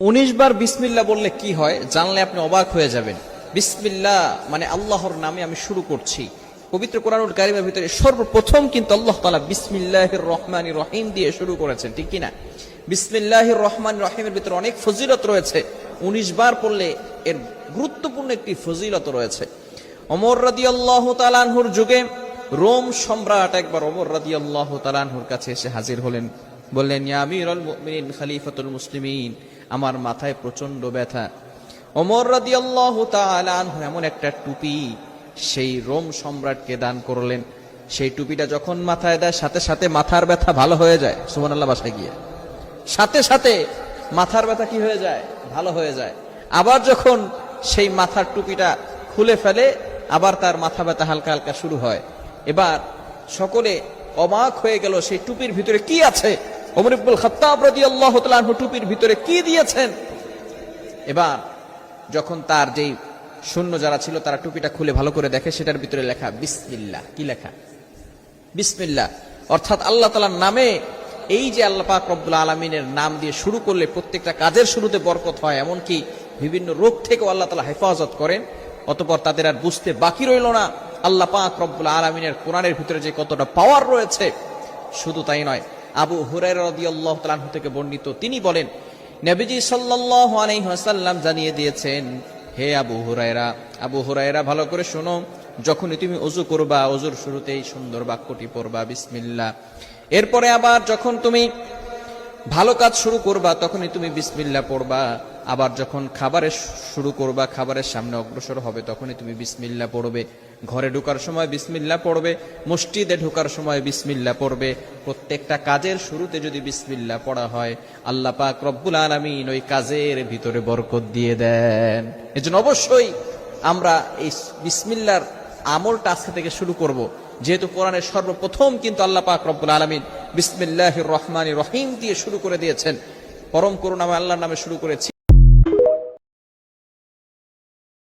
19 বার বিসমিল্লাহ বললে কি হয় জানলে আপনি অবাক হয়ে যাবেন। বিসমিল্লাহ মানে আল্লাহর নামে আমি শুরু করছি। পবিত্র কোরআনুল কারীমের ভিতরে সর্বপ্রথম কিন্তু আল্লাহ তাআলা বিসমিল্লাহির রহমানির রহিম দিয়ে শুরু করেছেন, ঠিক কি না? বিসমিল্লাহির রহমানির রহিমের ভিতরে অনেক ফজিলত রয়েছে। 19 বার পড়লে এর গুরুত্বপূর্ণ একটি ফজিলত রয়েছে। ওমর রাদিয়াল্লাহু তাআলা আনহুর যুগে রোম সম্রাট একবার ওমর রাদিয়াল্লাহু তাআলা আনহুর কাছে এসে হাজির হলেন। বললেন, ইয়া আমিরুল মুমিনিন খলিফাতুল মুসলিমিন, আমার মাথায় প্রচন্ড ব্যথা। ওমর রাদিয়াল্লাহু তাআলা আনহু এমন একটা টুপি সেই রোম সম্রাটকে দান করলেন। সেই টুপিটা যখন মাথায় দেয় সাথে সাথে মাথার ব্যথা ভালো হয়ে যায়। সুবহানাল্লাহ, বাসায় গিয়ে সাথে সাথে মাথার ব্যথা কি হয়ে যায়? ভালো হয়ে যায়। আবার যখন সেই মাথার টুপিটা খুলে ফেলে আবার তার মাথা ব্যথা হালকা হালকা শুরু হয়। এবার সকলে অবাক হয়ে গেল, সেই টুপির ভিতরে কি আছে? ওমর ইবনুল খাত্তাব রাদিয়াল্লাহু তাআলা আনহু টুপির ভিতরে কি দিয়েছেন? এবার যখন তার যেই সৈন্য যারা ছিল তারা টুপিটা খুলে ভালো করে দেখে, সেটার ভিতরে লেখা বিসমিল্লাহ। কি লেখা? বিসমিল্লাহ। অর্থাৎ আল্লাহ তাআলার নামে, এই যে আল্লাহ পাক রব্বুল আলামিনের নাম দিয়ে শুরু করলে প্রত্যেকটা কাজের শুরুতে বরকত হয়, এমনকি বিভিন্ন রোগ থেকেও আল্লাহ তাআলা হেফাজত করেন। অতঃপর তাদের আর বুঝতে বাকি রইল না আল্লাহ পাক রব্বুল আলামিনের কোরআনের ভিতরে যে কতটা পাওয়ার রয়েছে। শুধু তাই নয়, আবু হুরায়রা রাদিয়াল্লাহু তাআলা আনহু থেকে বর্ণিত, তিনি বলেন, নবীজি সাল্লাল্লাহু আলাইহি ওয়াসাল্লাম জানিয়ে দিয়েছেন, হে আবু হুরায়রা ভালো করে শোনো, যখনই তুমি ওযু করবা ওযুর শুরুতেই সুন্দর বাক্যটি পড়বা বিসমিল্লাহ। এরপরে আবার যখন তুমি ভালো কাজ শুরু করবা তখনই তুমি বিসমিল্লাহ পড়বা। আবার যখন খাবারের শুরু করবা, খাবারের সামনে অগ্রসর হবে তখনই তুমি বিসমিল্লাহ পড়বে। ঘরে ঢোকার সময় বিসমিল্লাহ পড়বে, মসজিদে ঢোকার সময় বিসমিল্লাহ পড়বে। প্রত্যেকটা কাজের শুরুতে যদি বিসমিল্লাহ পড়া হয় আল্লাহ পাক রব্বুল আলামিন ওই কাজের ভিতরে বরকত দিয়ে দেন। এজন্য অবশ্যই আমরা এই বিসমিল্লাহর আমলটা আজকে থেকে শুরু করব। যেহেতু কোরআনের সর্বপ্রথম কিন্তু আল্লাহ পাক রব্বুল আলামিন বিসমিল্লাহির রহমানির রহিম দিয়ে শুরু করে দিয়েছেন। পরম করুণাময় আল্লাহর নামে শুরু করেছি।